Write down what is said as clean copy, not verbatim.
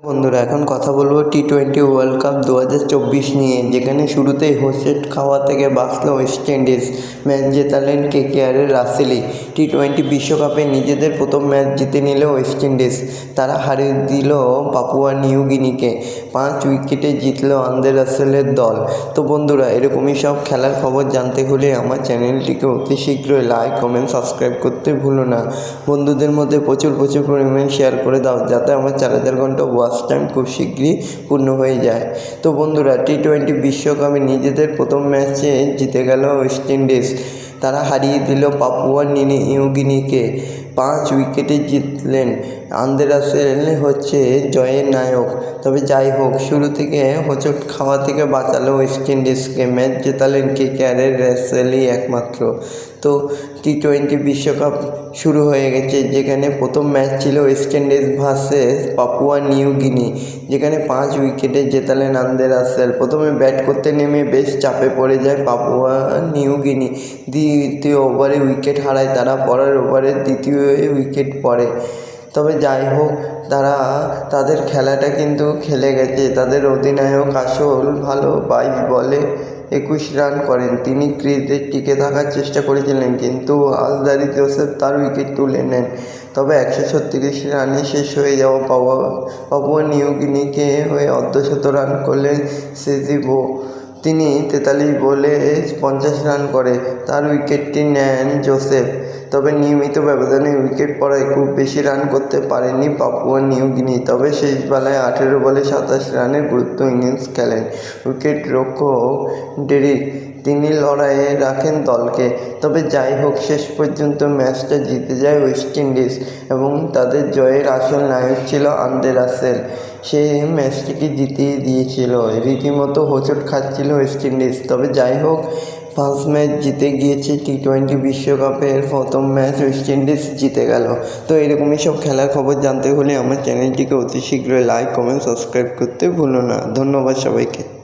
বন্ধুরা, এখন কথা বলবো টি-20 ওয়ার্ল্ড কাপ 2024 নিয়ে, যেখানে শুরুতেই হোঁচট খাওয়া থেকে বাঁচল ওয়েস্ট ইন্ডিজ। ম্যাচ জেতালেন কেকেআরের রাসেলই। টি-20 বিশ্বকাপে নিজেদের প্রথম ম্যাচ জিতে নিল ওয়েস্ট ইন্ডিজ। তারা হারিয়ে দিল পাপুয়া নিউ গিনিকে। 5 উইকেটে জিতল আন্দ্রে রাসেলের দল। তো বন্ধুরা, এরকমই সব খেলার খবর জানতে হলে আমার চ্যানেলটিকে অতি শীঘ্রই লাইক, কমেন্ট, সাবস্ক্রাইব করতে ভুলো না। বন্ধুদের মধ্যে প্রচুর পরিমাণে শেয়ার করে দাও, যাতে আমার 4000 ঘন্টা ওয়াচ টাইম খুব শীঘ্রই পূর্ণ হয়ে যায়। তো বন্ধুরা, টি-20 বিশ্বকাপে নিজেদের প্রথম ম্যাচে জিতে গেল ওয়েস্ট ইন্ডিজ। তারা হারিয়ে দিল পাপুয়া নিউ গিনিকে। 5 উইকেটে জিতলেন। আন্দ্রে রাসেল হচ্ছে জয়ের নায়ক। তবে যাই হোক, শুরু থেকে হোঁচট খাওয়া থেকে বাঁচালো ওয়েস্ট ইন্ডিজকে। ম্যাচ জেতালেন কেকেআরের রাসেলই একমাত্র। তো টি-20 বিশ্বকাপ শুরু হয়ে গেছে, যেখানে প্রথম ম্যাচ ছিল West Indies versus Papua New Guinea, যেখানে 5 উইকেটে জেতালেন আন্দ্রে রাসেল। প্রথমে ব্যাট করতে নেমে বেশ চাপে পড়ে যায় পাপুয়া নিউ গিনি। দ্বিতীয় ওভারে উইকেট হারায় তারা। পরের ওভারে দ্বিতীয় উইকেট পড়ে। তবে যাই হোক, তারা তাদের খেলাটা কিন্তু খেলে গেছে। তাদের অধিনায়ক আসল ভালো 22 বলে 21 রান করেন। তিনি ক্রিজে টিকে থাকার চেষ্টা করেছিলেন, কিন্তু আলজারি জোসেফ তার উইকেট তুলে নেন। তবে 136 রানে শেষ হয়ে যাওয়া পাপুয়া নিউ গিনিকে হয়ে অর্ধশত রান করলেন সেজিবো। তিনি 43 বলে 50 রান করে তার উইকেটটি নেন জোসেফ। তবে নিয়মিত ব্যবধানে উইকেট পড়ায় খুব বেশি রান করতে পারেনি পাপুয়া নিউ গিনি। তবে শেষ বেলায় 18 বলে 27 রানের গুরুত্ব ইনিংস খেলেন উইকেট রক্ষক ডেরিক। তিনি লড়াইয়ে রাখেন দলকে। তবে যাই হোক, শেষ পর্যন্ত ম্যাচটা জিতে যায় ওয়েস্ট ইন্ডিজ এবং তাদের জয়ের আসল নায়ক ছিল আন্দ্রে রাসেল। সে ম্যাচটিকে জিতিয়ে দিয়েছিল। রীতিমতো হোঁচট খাচ্ছিল ওয়েস্ট ইন্ডিজ। তবে যাই হোক, ফার্স্ট ম্যাচ জিতে গিয়েছে। টি-20 বিশ্বকাপের প্রথম ম্যাচ ওয়েস্ট ইন্ডিজ জিতে গেল। তো এরকমই সব খেলার খবর জানতে হলে আমার চ্যানেলটিকে অতি শীঘ্রই লাইক, কমেন্ট, সাবস্ক্রাইব করতে ভুলো না। ধন্যবাদ সবাইকে।